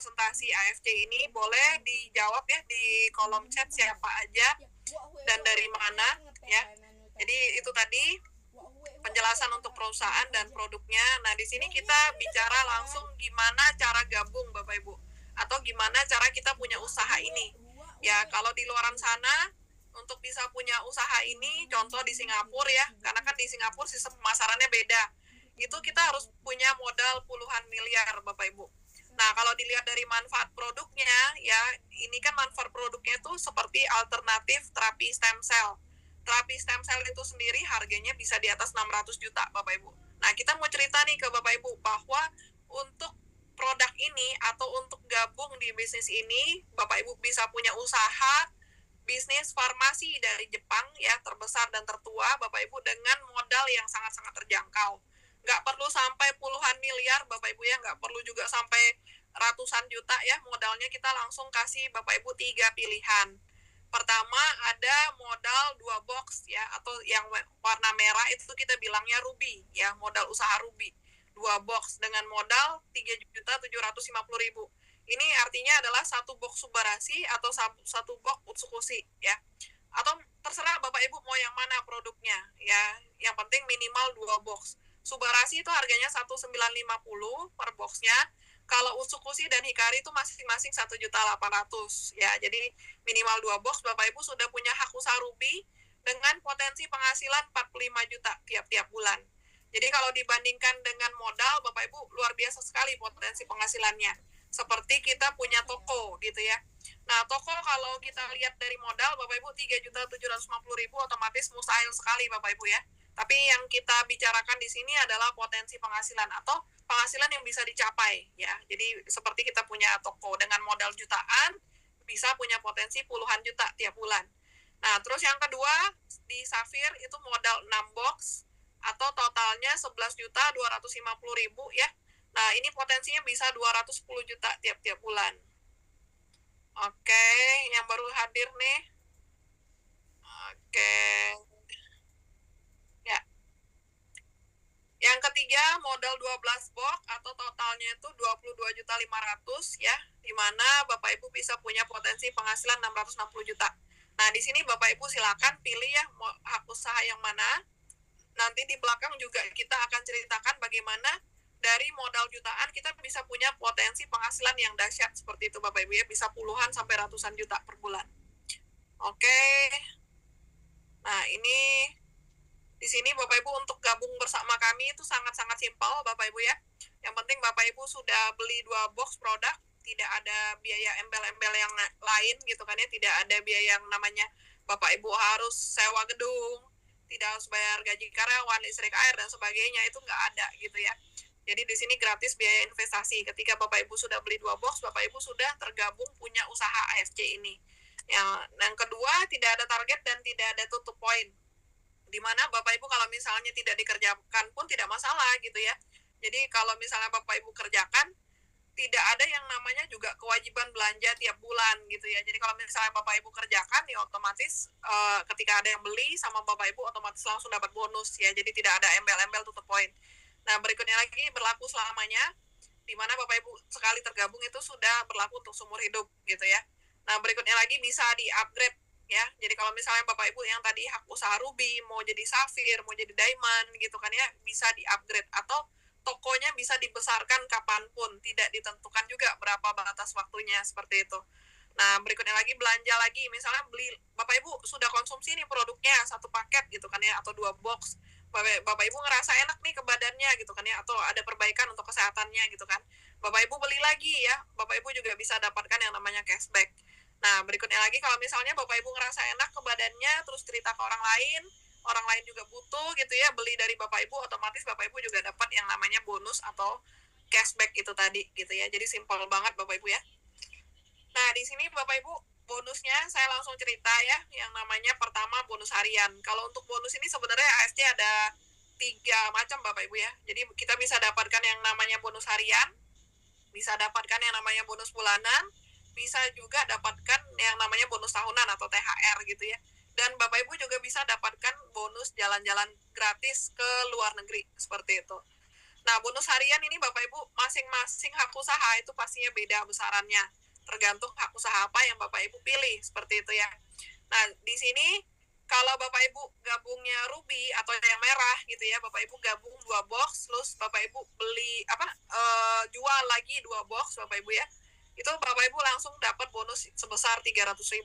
presentasi AFC ini boleh dijawab ya di kolom chat siapa aja dan dari mana ya. Jadi itu tadi penjelasan untuk perusahaan dan produknya. Nah, di sini kita bicara langsung gimana cara gabung Bapak Ibu atau gimana cara kita punya usaha ini. Ya, kalau di luaran sana untuk bisa punya usaha ini, contoh di Singapura ya, karena kan di Singapura sistem pemasarannya beda. Itu kita harus punya modal puluhan miliar Bapak Ibu. Nah, kalau dilihat dari manfaat produknya, ya, ini kan manfaat produknya itu seperti alternatif terapi stem cell. Terapi stem cell itu sendiri harganya bisa di atas 600 juta, Bapak Ibu. Nah, kita mau cerita nih ke Bapak Ibu bahwa untuk produk ini atau untuk gabung di bisnis ini, Bapak Ibu bisa punya usaha bisnis farmasi dari Jepang ya, terbesar dan tertua Bapak Ibu, dengan modal yang sangat-sangat terjangkau. Nggak perlu sampai puluhan miliar Bapak Ibu ya, nggak perlu juga sampai ratusan juta ya modalnya. Kita langsung kasih Bapak Ibu 3 pilihan. Pertama ada modal 2 box ya, atau yang warna merah itu kita bilangnya ruby ya, modal usaha ruby. 2 box dengan modal 3.750.000. Ini artinya adalah 1 box Subarasi atau 1 box Utsukushi ya. Atau terserah Bapak Ibu mau yang mana produknya ya. Yang penting minimal 2 box. Subarasi itu harganya 1.950 per boxnya. Kalau Utsukushi dan Hikari itu masing-masing 1.800.000 ya. Jadi minimal 2 box Bapak Ibu sudah punya hak usaha ruby dengan potensi penghasilan 45 juta tiap-tiap bulan. Jadi kalau dibandingkan dengan modal Bapak Ibu luar biasa sekali potensi penghasilannya. Seperti kita punya toko gitu ya. Nah, toko kalau kita lihat dari modal Bapak Ibu 3.750.000 otomatis mustahil sekali Bapak Ibu ya. Tapi yang kita bicarakan di sini adalah potensi penghasilan atau penghasilan yang bisa dicapai ya. Jadi seperti kita punya toko dengan modal jutaan bisa punya potensi puluhan juta tiap bulan. Nah, terus yang kedua di Safir itu modal 6 box atau totalnya 11.250.000 ya. Nah, ini potensinya bisa 210 juta tiap-tiap bulan. Oke, yang baru hadir nih. Oke. Ya. Yang ketiga, modal 12 box atau totalnya itu 22.500.000 ya, di mana Bapak Ibu bisa punya potensi penghasilan 660 juta. Nah, di sini Bapak Ibu silakan pilih ya hak usaha yang mana. Nanti di belakang juga kita akan ceritakan bagaimana dari modal jutaan kita bisa punya potensi penghasilan yang dahsyat seperti itu Bapak Ibu ya, bisa puluhan sampai ratusan juta per bulan. Oke. Nah, ini di sini Bapak Ibu untuk gabung bersama kami itu sangat-sangat simpel Bapak Ibu ya. Yang penting Bapak Ibu sudah beli 2 box produk, tidak ada biaya embel-embel yang lain gitu kan ya, tidak ada biaya yang namanya Bapak Ibu harus sewa gedung, tidak harus bayar gaji karyawan, listrik, air dan sebagainya, itu nggak ada gitu ya. Jadi di sini gratis biaya investasi. Ketika Bapak Ibu sudah beli 2 box, Bapak Ibu sudah tergabung punya usaha AFC ini. Yang kedua, tidak ada target dan tidak ada tutup poin. Dimana Bapak Ibu kalau misalnya tidak dikerjakan pun tidak masalah gitu ya. Jadi kalau misalnya Bapak Ibu kerjakan, tidak ada yang namanya juga kewajiban belanja tiap bulan gitu ya. Jadi kalau misalnya Bapak Ibu kerjakan ya otomatis ketika ada yang beli sama Bapak Ibu otomatis langsung dapat bonus ya. Jadi tidak ada embel-embel tutup poin. Nah, berikutnya lagi berlaku selamanya, di mana Bapak Ibu sekali tergabung itu sudah berlaku untuk seumur hidup gitu ya. Nah, berikutnya lagi bisa di-upgrade ya. Jadi kalau misalnya Bapak Ibu yang tadi hak usaha ruby mau jadi safir, mau jadi diamond gitu kan ya, bisa di-upgrade atau tokonya bisa dibesarkan kapanpun, tidak ditentukan juga berapa batas waktunya seperti itu. Nah, berikutnya lagi belanja lagi, misalnya beli Bapak Ibu sudah konsumsi nih produknya 1 paket gitu kan ya, atau 2 box. Bapak Ibu ngerasa enak nih ke badannya gitu kan ya, atau ada perbaikan untuk kesehatannya gitu kan. Bapak Ibu beli lagi ya, Bapak Ibu juga bisa dapatkan yang namanya cashback. Nah, berikutnya lagi kalau misalnya Bapak Ibu ngerasa enak ke badannya, terus cerita ke orang lain juga butuh gitu ya, beli dari Bapak Ibu, otomatis Bapak Ibu juga dapat yang namanya bonus atau cashback itu tadi gitu ya. Jadi simpel banget Bapak Ibu ya. Nah, di sini Bapak Ibu bonusnya saya langsung cerita ya, yang namanya pertama bonus harian. Kalau untuk bonus ini sebenarnya ASC ada 3 macam Bapak Ibu ya. Jadi kita bisa dapatkan yang namanya bonus harian, bisa dapatkan yang namanya bonus bulanan, bisa juga dapatkan yang namanya bonus tahunan atau THR gitu ya. Dan Bapak Ibu juga bisa dapatkan bonus jalan-jalan gratis ke luar negeri seperti itu. Nah, bonus harian ini Bapak Ibu masing-masing hak usaha itu pastinya beda besarannya. Tergantung hak usaha apa yang Bapak Ibu pilih, seperti itu ya. Nah, di sini kalau Bapak Ibu gabungnya ruby atau yang merah gitu ya, Bapak Ibu gabung 2 box, terus Bapak Ibu beli jual lagi 2 box Bapak Ibu ya. Itu Bapak Ibu langsung dapat bonus sebesar 300.000.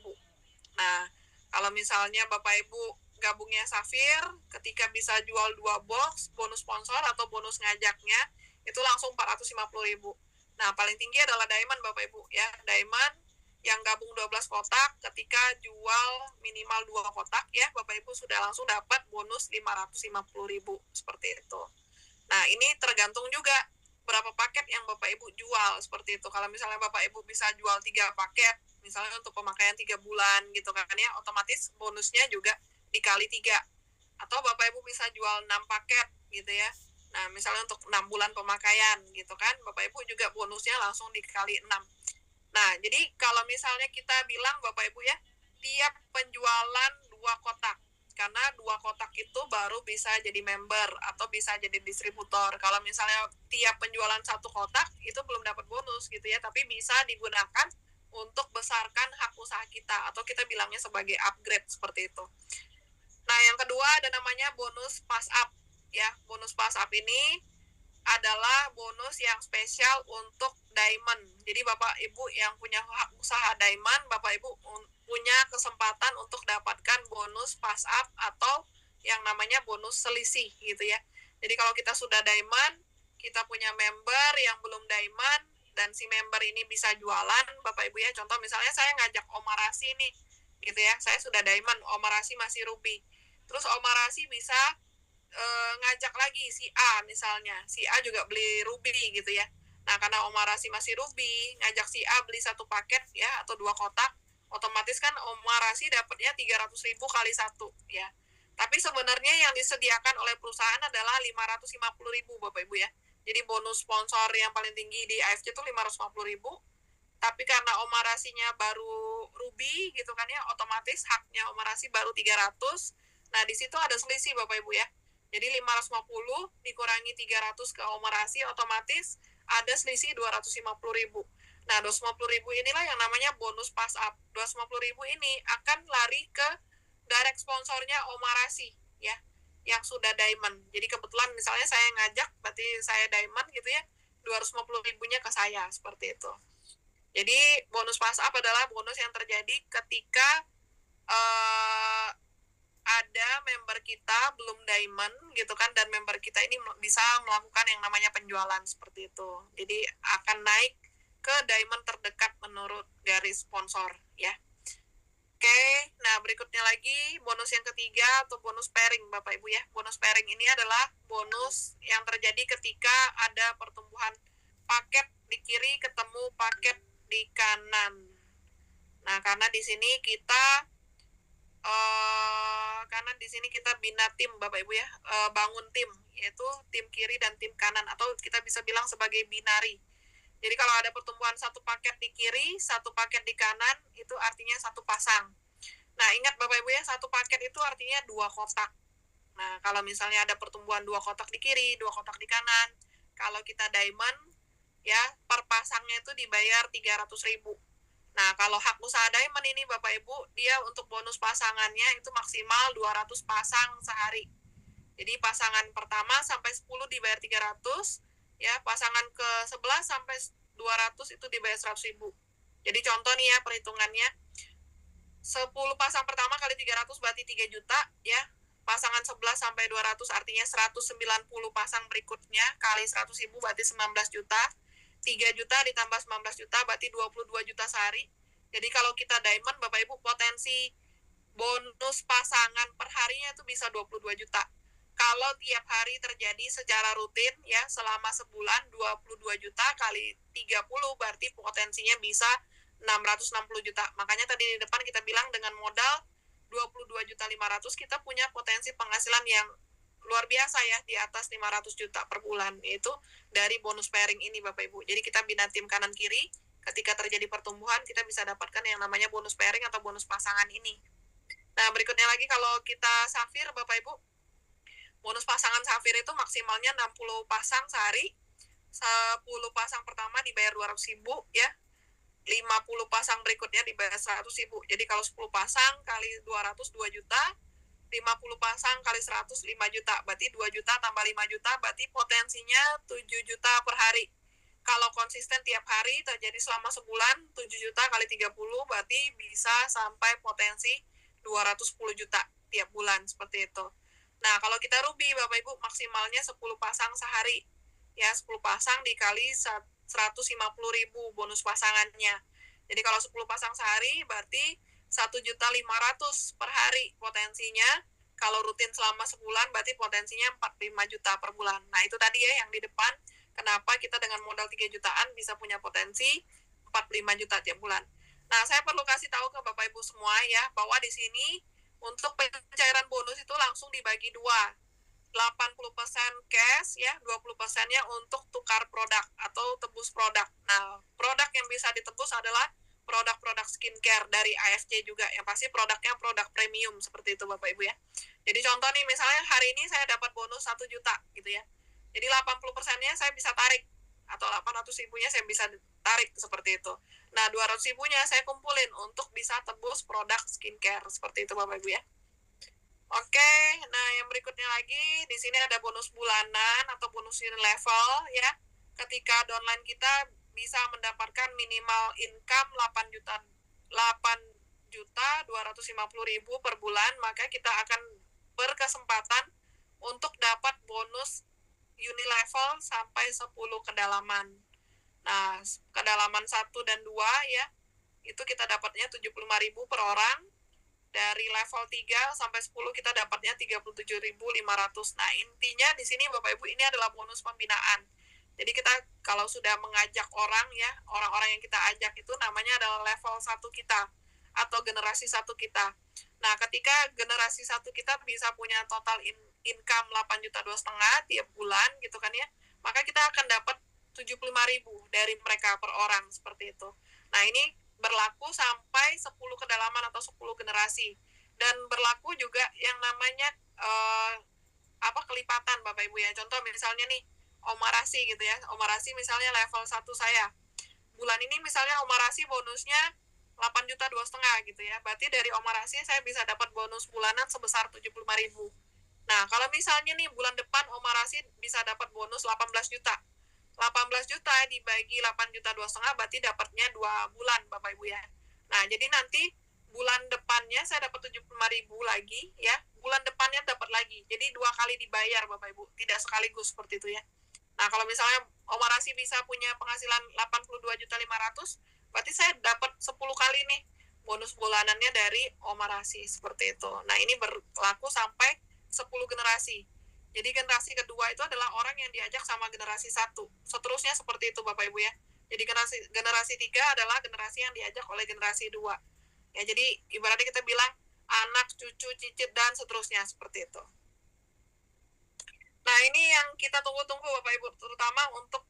Nah, kalau misalnya Bapak Ibu gabungnya Safir, ketika bisa jual 2 box, bonus sponsor atau bonus ngajaknya, itu langsung 450.000. Nah, paling tinggi adalah Diamond Bapak Ibu ya. Diamond yang gabung 12 kotak, ketika jual minimal 2 kotak ya, Bapak Ibu sudah langsung dapat bonus 550.000, seperti itu. Nah, ini tergantung juga berapa paket yang Bapak Ibu jual, seperti itu. Kalau misalnya Bapak Ibu bisa jual 3 paket, misalnya untuk pemakaian 3 bulan gitu kan ya, otomatis bonusnya juga dikali 3. Atau Bapak Ibu bisa jual 6 paket gitu ya. Nah, misalnya untuk 6 bulan pemakaian gitu kan, Bapak Ibu juga bonusnya langsung dikali 6. Nah, jadi kalau misalnya kita bilang Bapak Ibu ya, tiap penjualan 2 kotak, karena 2 kotak itu baru bisa jadi member atau bisa jadi distributor. Kalau misalnya tiap penjualan 1 kotak itu belum dapat bonus gitu ya, tapi bisa digunakan untuk besarkan hak usaha kita atau kita bilangnya sebagai upgrade, seperti itu. Nah, yang kedua ada namanya bonus pass up ya. Bonus pass up ini adalah bonus yang spesial untuk Diamond. Jadi Bapak Ibu yang punya hak usaha Diamond, Bapak Ibu punya kesempatan untuk dapatkan bonus pass up atau yang namanya bonus selisih gitu ya. Jadi kalau kita sudah Diamond, kita punya member yang belum Diamond, dan si member ini bisa jualan, Bapak Ibu ya. Contoh misalnya saya ngajak Omarasi nih, gitu ya. Saya sudah Diamond, Omarasi masih Ruby. Terus Omarasi bisa ngajak lagi si A misalnya, si A juga beli Ruby gitu ya. Nah, karena Omarasi masih Ruby, ngajak si A beli 1 paket ya atau 2 kotak, otomatis kan Omarasi dapatnya 300.000 kali 1 ya. Tapi sebenarnya yang disediakan oleh perusahaan adalah 550.000 Bapak Ibu ya. Jadi bonus sponsor yang paling tinggi di AFC itu 550.000. Tapi karena Omarasinya baru Ruby gitu kan ya, otomatis haknya Omarasi baru 300. Nah, di situ ada selisih Bapak Ibu ya. Jadi 550 dikurangi 300 ke Omarasi, otomatis ada selisih 250.000. Nah, 250.000 inilah yang namanya bonus pass up. 250.000 ini akan lari ke direct sponsornya Omarasi ya, yang sudah Diamond. Jadi kebetulan misalnya saya ngajak, berarti saya Diamond gitu ya, 250.000-nya ke saya, seperti itu. Jadi bonus pass up adalah bonus yang terjadi ketika ada member kita belum Diamond gitu kan, dan member kita ini bisa melakukan yang namanya penjualan, seperti itu. Jadi akan naik ke Diamond terdekat menurut garis sponsor ya. Oke, nah berikutnya lagi bonus yang ketiga atau bonus pairing Bapak Ibu ya. Bonus pairing ini adalah bonus yang terjadi ketika ada pertumbuhan paket di kiri ketemu paket di kanan. Nah, karena di sini kita bina tim Bapak Ibu ya, bangun tim, yaitu tim kiri dan tim kanan, atau kita bisa bilang sebagai binari. Jadi kalau ada pertumbuhan 1 paket di kiri, 1 paket di kanan, itu artinya 1 pasang. Nah, ingat Bapak Ibu ya, 1 paket itu artinya 2 kotak. Nah, kalau misalnya ada pertumbuhan 2 kotak di kiri, 2 kotak di kanan, kalau kita Diamond ya, per pasangnya itu dibayar 300.000. Nah, kalau hak usaha Diamond ini Bapak Ibu, dia untuk bonus pasangannya itu maksimal 200 pasang sehari. Jadi pasangan pertama sampai 10 dibayar 300, ya, pasangan ke 11 sampai 200 itu dibayar 100.000. Jadi contoh nih ya perhitungannya, 10 pasang pertama kali 300 berarti 3 juta ya. Pasangan 11 sampai 200 artinya 190 pasang berikutnya kali 100.000 berarti 19 juta. 3 juta ditambah 19 juta berarti 22 juta sehari. Jadi kalau kita Diamond Bapak Ibu, potensi bonus pasangan per harinya itu bisa 22 juta. Kalau tiap hari terjadi secara rutin ya selama sebulan, 22 juta kali 30 berarti potensinya bisa 660 juta. Makanya tadi di depan kita bilang dengan modal 22.500.000 kita punya potensi penghasilan yang luar biasa ya, di atas 500 juta per bulan, itu dari bonus pairing ini Bapak Ibu. Jadi kita bina tim kanan kiri, ketika terjadi pertumbuhan kita bisa dapatkan yang namanya bonus pairing atau bonus pasangan ini. Nah, berikutnya lagi kalau kita Safir Bapak Ibu, Bonus pasangan safir itu maksimalnya 60 pasang sehari. 10 pasang pertama dibayar 200.000 ya. 50 pasang berikutnya dibayar 100.000. Jadi kalau 10 pasang kali 200 2 juta, 50 pasang kali 100 5 juta. Berarti 2 juta tambah 5 juta, berarti potensinya 7 juta per hari. Kalau konsisten tiap hari terjadi selama sebulan, 7 juta kali 30 berarti bisa sampai potensi 210 juta tiap bulan, seperti itu. Nah, kalau kita ruby, Bapak Ibu, maksimalnya 10 pasang sehari. Ya, 10 pasang dikali 150.000 bonus pasangannya. Jadi kalau 10 pasang sehari berarti 1.500.000 per hari potensinya. Kalau rutin selama sebulan berarti potensinya 45 juta per bulan. Nah, itu tadi ya yang di depan. Kenapa kita dengan modal 3 jutaan bisa punya potensi 45 juta tiap bulan. Nah, saya perlu kasih tahu ke Bapak Ibu semua ya, bahwa di sini untuk pencairan bonus itu langsung dibagi dua. 80% cash ya, 20%-nya untuk tukar produk atau tebus produk. Nah, produk yang bisa ditebus adalah produk-produk skincare dari AFC juga, yang pasti produknya produk premium seperti itu Bapak Ibu ya. Jadi contoh nih, misalnya hari ini saya dapat bonus 1 juta gitu ya. Jadi 80%-nya saya bisa tarik, atau 800.000-nya saya bisa tarik seperti itu. Nah, 200.000-nya saya kumpulin untuk bisa tebus produk skincare seperti itu Bapak Ibu ya. Oke, nah yang berikutnya lagi di sini ada bonus bulanan atau bonus level ya. Ketika downline kita bisa mendapatkan minimal income 8.250.000 per bulan, maka kita akan berkesempatan untuk dapat bonus unilevel sampai 10 kedalaman. Nah, kedalaman 1 dan 2 ya, itu kita dapatnya 75.000 per orang. Dari level 3 sampai 10 kita dapatnya 37.500. Nah, intinya di sini Bapak Ibu ini adalah bonus pembinaan. Jadi kita kalau sudah mengajak orang ya, orang-orang yang kita ajak itu namanya adalah level 1 kita atau generasi 1 kita. Nah, ketika generasi 1 kita bisa punya total income 8 juta 2,5 tiap bulan gitu kan ya, maka kita akan dapat 75.000 dari mereka per orang seperti itu. Nah, ini berlaku sampai 10 kedalaman atau 10 generasi. Dan berlaku juga yang namanya kelipatan Bapak Ibu ya. Contoh misalnya nih, Omarasi gitu ya. Omarasi misalnya level 1 saya. Bulan ini misalnya Omarasi bonusnya 8 juta 2,5 gitu ya. Berarti dari Omarasi saya bisa dapat bonus bulanan sebesar 75.000. Nah, kalau misalnya nih bulan depan Omarasi bisa dapat bonus 18 juta. 18 juta dibagi 8 juta 2,5 berarti dapatnya 2 bulan Bapak Ibu ya. Nah, jadi nanti bulan depannya saya dapat 75.000 lagi ya. Bulan depannya dapat lagi. Jadi 2 kali dibayar Bapak Ibu, tidak sekaligus seperti itu ya. Nah, kalau misalnya Omarasi bisa punya penghasilan 82.500.000, berarti saya dapat 10 kali nih bonus bulanannya dari Omarasi seperti itu. Nah, ini berlaku sampai 10 generasi. Jadi generasi kedua itu adalah orang yang diajak sama generasi 1. Seterusnya seperti itu Bapak Ibu ya. Jadi generasi 3 adalah generasi yang diajak oleh generasi 2. Ya, jadi ibaratnya kita bilang anak, cucu, cicit, dan seterusnya seperti itu. Nah, ini yang kita tunggu-tunggu Bapak Ibu, terutama untuk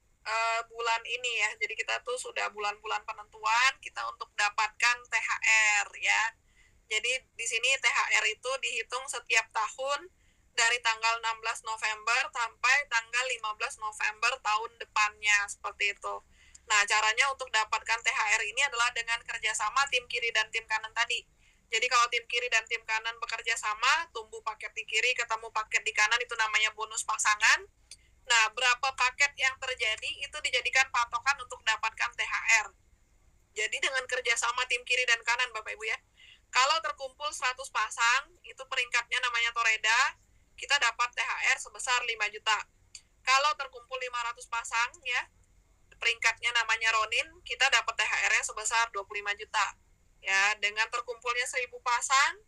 bulan ini ya. Jadi kita tuh sudah bulan-bulan penentuan kita untuk dapatkan THR ya. Jadi di sini THR itu dihitung setiap tahun dari tanggal 16 November sampai tanggal 15 November tahun depannya seperti itu. Nah, caranya untuk dapatkan THR ini adalah dengan kerjasama tim kiri dan tim kanan tadi. Jadi kalau tim kiri dan tim kanan bekerja sama, tumbuh paket di kiri, ketemu paket di kanan, itu namanya bonus pasangan. Nah, berapa paket yang terjadi itu dijadikan patokan untuk dapatkan THR. Jadi dengan kerjasama tim kiri dan kanan Bapak Ibu ya, kalau terkumpul 100 pasang, itu peringkatnya namanya Toreda, kita dapat THR sebesar 5 juta. Kalau terkumpul 500 pasang ya, peringkatnya namanya Ronin, kita dapat THR-nya sebesar 25 juta. Ya, dengan terkumpulnya 1.000 pasang,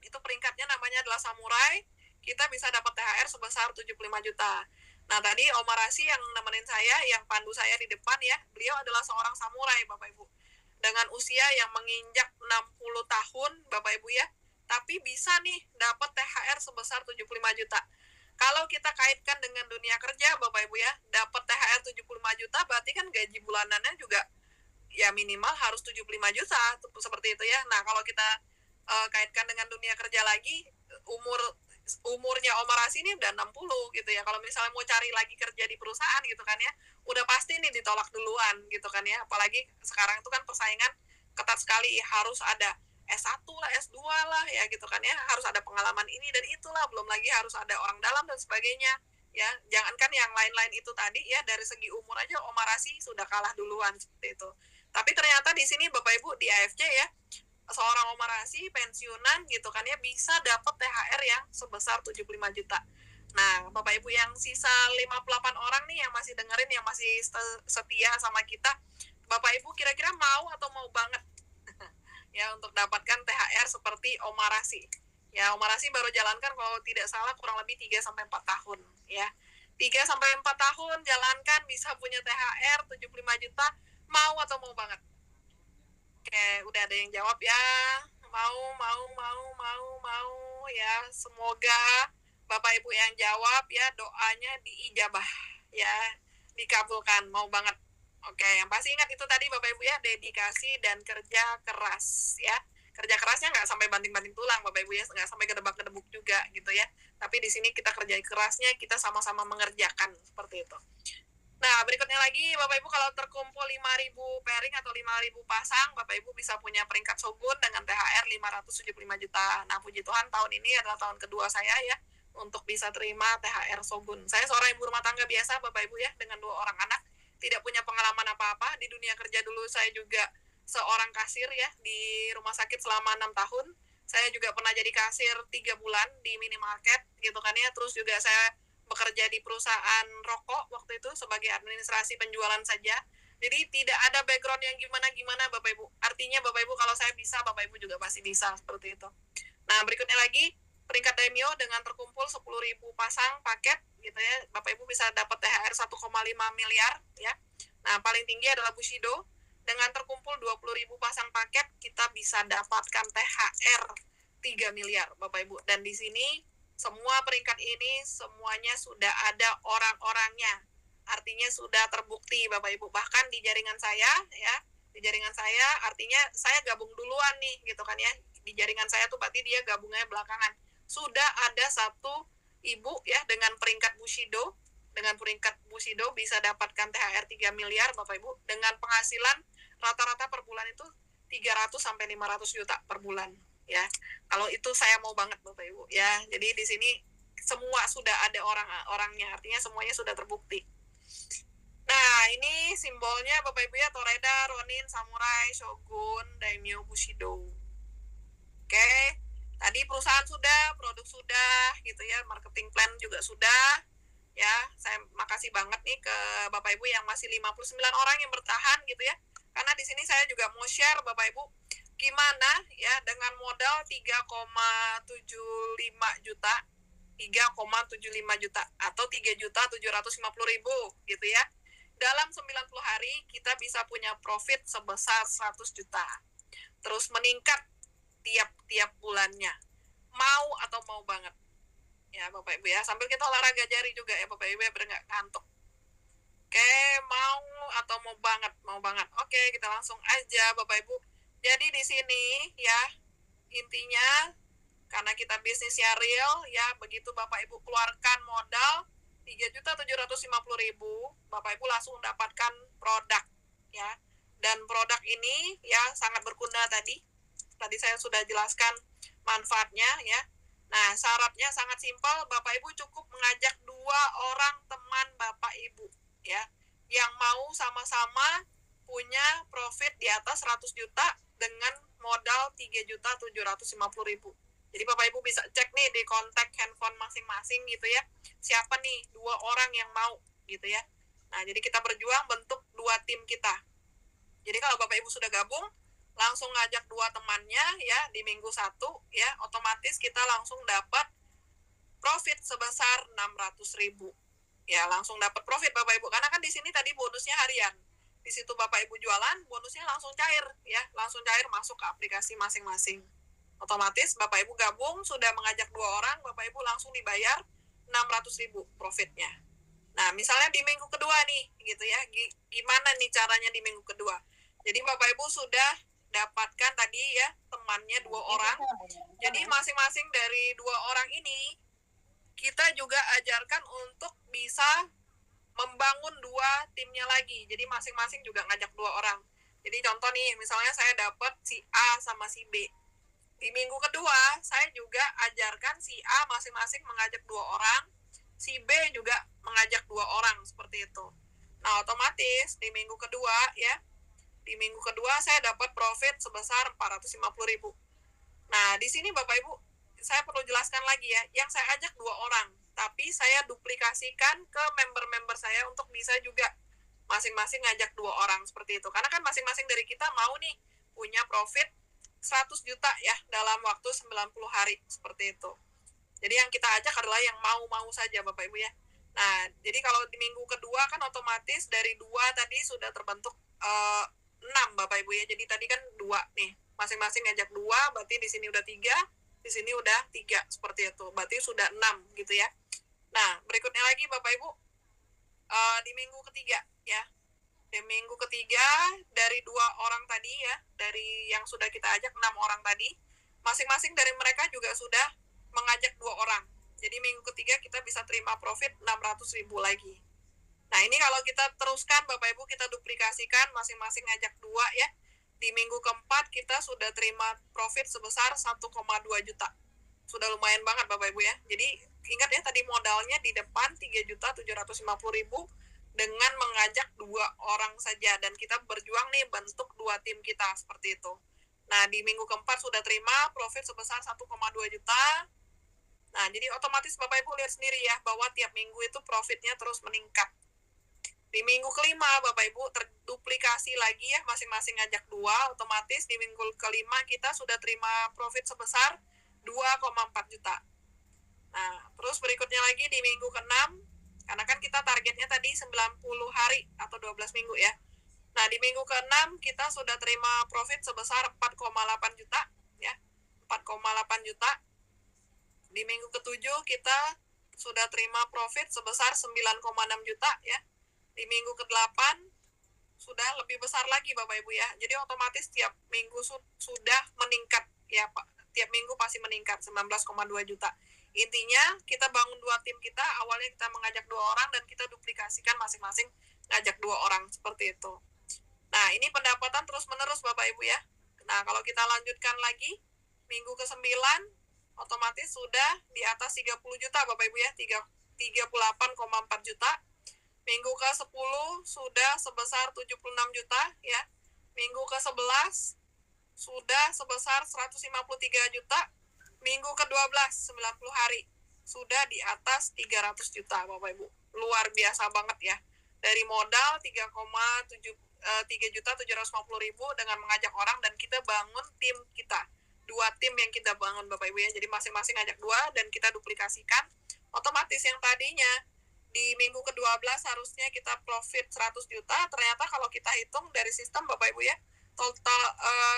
itu peringkatnya namanya adalah Samurai, kita bisa dapat THR sebesar 75 juta. Nah, tadi Omarasi yang nemenin saya, yang pandu saya di depan ya, beliau adalah seorang samurai Bapak Ibu. Dengan usia yang menginjak 60 tahun Bapak Ibu ya, tapi bisa nih dapat THR sebesar 75 juta. Kalau kita kaitkan dengan dunia kerja Bapak Ibu ya, dapat THR 75 juta berarti kan gaji bulanannya juga ya minimal harus 75 juta seperti itu ya. Nah, kalau kita kaitkan dengan dunia kerja lagi, umur umurnya Omarasi ini udah 60 gitu ya. Kalau misalnya mau cari lagi kerja di perusahaan gitu kan ya, udah pasti nih ditolak duluan gitu kan ya. Apalagi sekarang itu kan persaingan ketat sekali, harus ada S1 lah, S2 lah ya gitu kan ya, harus ada pengalaman ini dan itulah, belum lagi harus ada orang dalam dan sebagainya ya. Jangankan yang lain-lain itu tadi ya, dari segi umur aja Omarasi sudah kalah duluan seperti itu. Tapi ternyata di sini Bapak Ibu di AFC ya, seorang Omarasi pensiunan gitu kan ya bisa dapat THR yang sebesar 75 juta. Nah, Bapak Ibu yang sisa 58 orang nih yang masih dengerin, yang masih setia sama kita, Bapak Ibu kira-kira mau atau mau banget ya untuk dapatkan THR seperti Omarasi? Ya, Omarasi baru jalankan kalau tidak salah kurang lebih 3-4 tahun ya. 3-4 tahun jalankan bisa punya THR 75 juta, mau atau mau banget? Oke, udah ada yang jawab ya. Mau ya. Semoga Bapak Ibu yang jawab ya, doanya diijabah ya, dikabulkan. Mau banget. Oke, yang pasti ingat itu tadi Bapak Ibu ya, dedikasi dan kerja keras ya. Kerja kerasnya nggak sampai banting-banting tulang Bapak Ibu ya, nggak sampai gedebak-gedebuk juga gitu ya. Tapi di sini kita kerja kerasnya, kita sama-sama mengerjakan seperti itu. Nah, berikutnya lagi, Bapak Ibu kalau terkumpul 5.000 pairing atau 5.000 pasang, Bapak Ibu bisa punya peringkat Shogun dengan THR 575 juta. Nah, puji Tuhan tahun ini adalah tahun kedua saya ya, untuk bisa terima THR Shogun. Saya seorang ibu rumah tangga biasa, Bapak Ibu ya, dengan 2 orang anak, tidak punya pengalaman apa-apa. Di dunia kerja dulu saya juga seorang kasir ya, di rumah sakit selama 6 tahun. Saya juga pernah jadi kasir 3 bulan di minimarket gitu kan ya, terus juga saya bekerja di perusahaan rokok waktu itu sebagai administrasi penjualan saja. Jadi tidak ada background yang gimana-gimana Bapak Ibu. Artinya Bapak Ibu kalau saya bisa, Bapak Ibu juga pasti bisa seperti itu. Nah, berikutnya lagi peringkat Daimyo dengan terkumpul 10.000 pasang paket gitu ya. Bapak Ibu bisa dapat THR 1,5 miliar ya. Nah, paling tinggi adalah Bushido dengan terkumpul 20.000 pasang paket, kita bisa dapatkan THR 3 miliar Bapak Ibu. Dan di sini semua peringkat ini semuanya sudah ada orang-orangnya. Artinya sudah terbukti Bapak Ibu. Bahkan di jaringan saya ya, di jaringan saya artinya saya gabung duluan nih gitu kan ya. Di jaringan saya tuh berarti dia gabungnya belakangan. Sudah ada satu ibu ya dengan peringkat Bushido. Dengan peringkat Bushido bisa dapatkan THR 3 miliar Bapak Ibu. Dengan penghasilan rata-rata per bulan itu 300-500 juta per bulan. Ya, kalau itu saya mau banget Bapak Ibu ya. Jadi di sini semua sudah ada orang-orangnya, artinya semuanya sudah terbukti. Nah, ini simbolnya Bapak Ibu ya, Toreda, Ronin, Samurai, Shogun, Daimyo, Bushido. Oke, tadi perusahaan sudah, produk sudah gitu ya, marketing plan juga sudah. Ya, saya makasih banget nih ke Bapak Ibu yang masih 59 orang yang bertahan gitu ya. Karena di sini saya juga mau share Bapak Ibu gimana ya dengan modal 3,75 juta 3,75 juta atau 3.750.000 gitu ya. Dalam 90 hari kita bisa punya profit sebesar 100 juta. Terus meningkat tiap bulannya. Mau atau mau banget? Ya Bapak Ibu ya, sambil kita olahraga jari juga ya Bapak Ibu ya, biar nggak ngantuk. Oke, mau atau mau banget? Mau banget. Oke, kita langsung aja Bapak Ibu. Jadi di sini ya intinya karena kita bisnisnya real ya, begitu Bapak Ibu keluarkan modal 3.750.000, Bapak Ibu langsung dapatkan produk ya. Dan produk ini ya sangat berguna tadi. Tadi saya sudah jelaskan manfaatnya ya. Nah, syaratnya sangat simpel, Bapak Ibu cukup mengajak 2 orang teman Bapak Ibu ya, yang mau sama-sama punya profit di atas 100 juta dengan modal 3.750.000. Jadi Bapak Ibu bisa cek nih di kontak handphone masing-masing gitu ya, siapa nih 2 orang yang mau gitu ya. Nah, jadi kita berjuang bentuk 2 tim kita. Jadi kalau Bapak Ibu sudah gabung, langsung ngajak 2 temannya ya di minggu 1 ya, otomatis kita langsung dapat profit sebesar 600.000. Ya, langsung dapat profit Bapak Ibu. Karena kan di sini tadi bonusnya harian. Di situ Bapak Ibu jualan, bonusnya langsung cair ya, langsung cair masuk ke aplikasi masing-masing. Otomatis Bapak Ibu gabung, sudah mengajak 2 orang, Bapak Ibu langsung dibayar 600.000 profitnya. Nah, misalnya di minggu kedua nih, gitu ya, gimana nih caranya di minggu kedua? Jadi Bapak Ibu sudah dapatkan tadi ya, temannya 2 orang. Jadi masing-masing dari 2 orang ini, kita juga ajarkan untuk bisa membangun 2 timnya lagi. Jadi masing-masing juga ngajak 2 orang. Jadi contoh nih, misalnya saya dapat si A sama si B. Di minggu kedua, saya juga ajarkan si A masing-masing mengajak 2 orang, si B juga mengajak 2 orang, seperti itu. Nah, otomatis di minggu kedua ya, di minggu kedua saya dapat profit sebesar 450.000. Nah, di sini Bapak Ibu, saya perlu jelaskan lagi ya, yang saya ajak 2 orang, tapi saya duplikasikan ke member-member saya untuk bisa juga masing-masing ngajak 2 orang seperti itu. Karena kan masing-masing dari kita mau nih punya profit 100 juta ya dalam waktu 90 hari seperti itu. Jadi yang kita ajak adalah yang mau-mau saja Bapak Ibu ya. Nah, jadi kalau di minggu kedua kan otomatis dari 2 tadi sudah terbentuk 6 Bapak Ibu ya. Jadi tadi kan 2 nih, masing-masing ngajak 2, berarti di sini udah 3, di sini udah 3 seperti itu. Berarti sudah 6 gitu ya. Nah, berikutnya lagi Bapak Ibu, di minggu ketiga ya. Di minggu ketiga dari 2 orang tadi ya, dari yang sudah kita ajak 6 orang tadi, masing-masing dari mereka juga sudah mengajak 2 orang. Jadi minggu ketiga kita bisa terima profit 600.000 lagi. Nah, ini kalau kita teruskan Bapak Ibu, kita duplikasikan masing-masing ngajak 2 ya. Di minggu keempat kita sudah terima profit sebesar 1,2 juta. Sudah lumayan banget Bapak Ibu ya. Jadi ingat ya, tadi modalnya di depan 3.750.000 dengan mengajak 2 orang saja, dan kita berjuang nih bentuk 2 tim kita seperti itu. Nah, di minggu keempat sudah terima profit sebesar 1,2 juta. Nah, jadi otomatis Bapak Ibu lihat sendiri ya, bahwa tiap minggu itu profitnya terus meningkat. Di minggu kelima Bapak Ibu terduplikasi lagi ya, masing-masing ngajak 2, otomatis di minggu kelima kita sudah terima profit sebesar 2,4 juta. Nah, terus berikutnya lagi di minggu ke-6, karena kan kita targetnya tadi 90 hari atau 12 minggu ya. Nah, di minggu ke-6 kita sudah terima profit sebesar 4,8 juta ya. 4,8 juta. Di minggu ke-7 kita sudah terima profit sebesar 9,6 juta ya. Di minggu ke-8 sudah lebih besar lagi Bapak Ibu ya. Jadi otomatis tiap minggu sudah meningkat ya Pak. Tiap minggu pasti meningkat 19,2 juta. Intinya kita bangun 2 tim kita, awalnya kita mengajak 2 orang dan kita duplikasikan masing-masing ngajak 2 orang seperti itu. Nah, ini pendapatan terus-menerus Bapak Ibu ya. Nah, kalau kita lanjutkan lagi, minggu ke-9 otomatis sudah di atas 30 juta Bapak Ibu ya, 38,4 juta. Minggu ke-10 sudah sebesar 76 juta ya. Minggu ke-11 sudah sebesar 153 juta. Minggu ke-12 90 hari sudah di atas 300 juta Bapak Ibu. Luar biasa banget ya. Dari modal 3.750.000 dengan mengajak orang, dan kita bangun tim kita. 2 tim yang kita bangun Bapak Ibu ya. Jadi masing-masing ngajak 2 dan kita duplikasikan. Otomatis yang tadinya di minggu ke-12 harusnya kita profit 100 juta, ternyata kalau kita hitung dari sistem Bapak Ibu ya,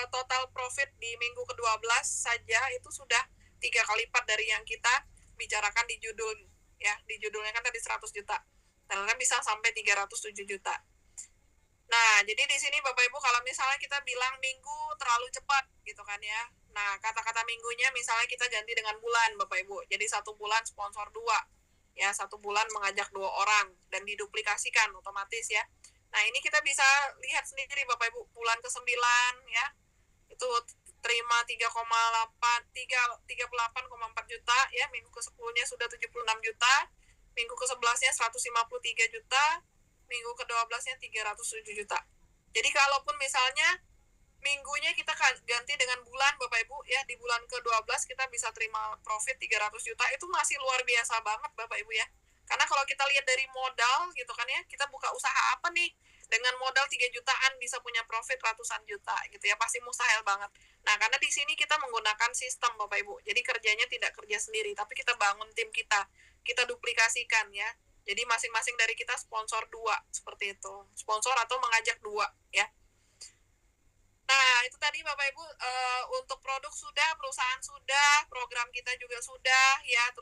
total profit di minggu ke-12 saja itu sudah 3 kali lipat dari yang kita bicarakan di judul ya. Di judulnya kan tadi 100 juta. Ternyata bisa sampai 307 juta. Nah, jadi di sini Bapak Ibu kalau misalnya kita bilang minggu terlalu cepat gitu kan ya. Nah, kata-kata minggunya misalnya kita ganti dengan bulan Bapak Ibu. Jadi 1 bulan sponsor 2. Ya, 1 bulan mengajak 2 orang dan diduplikasikan otomatis ya. Nah, ini kita bisa lihat sendiri Bapak Ibu, bulan ke-9 ya. Itu terima 38,4 juta ya. Minggu ke-10-nya sudah 76 juta. Minggu ke-11-nya 153 juta. Minggu ke-12-nya 307 juta. Jadi kalaupun misalnya minggunya kita ganti dengan bulan Bapak Ibu ya, di bulan ke-12 kita bisa terima profit 300 juta, itu masih luar biasa banget Bapak Ibu ya. Karena kalau kita lihat dari modal gitu kan ya, kita buka usaha apa nih dengan modal 3 jutaan bisa punya profit ratusan juta gitu ya, pasti mustahil banget. Nah, karena di sini kita menggunakan sistem Bapak Ibu. Jadi kerjanya tidak kerja sendiri, tapi kita bangun tim kita. Kita duplikasikan ya. Jadi masing-masing dari kita sponsor 2 seperti itu. Sponsor atau mengajak 2 ya. Nah, itu tadi Bapak Ibu, untuk produk sudah, perusahaan sudah, program kita juga sudah ya. Terus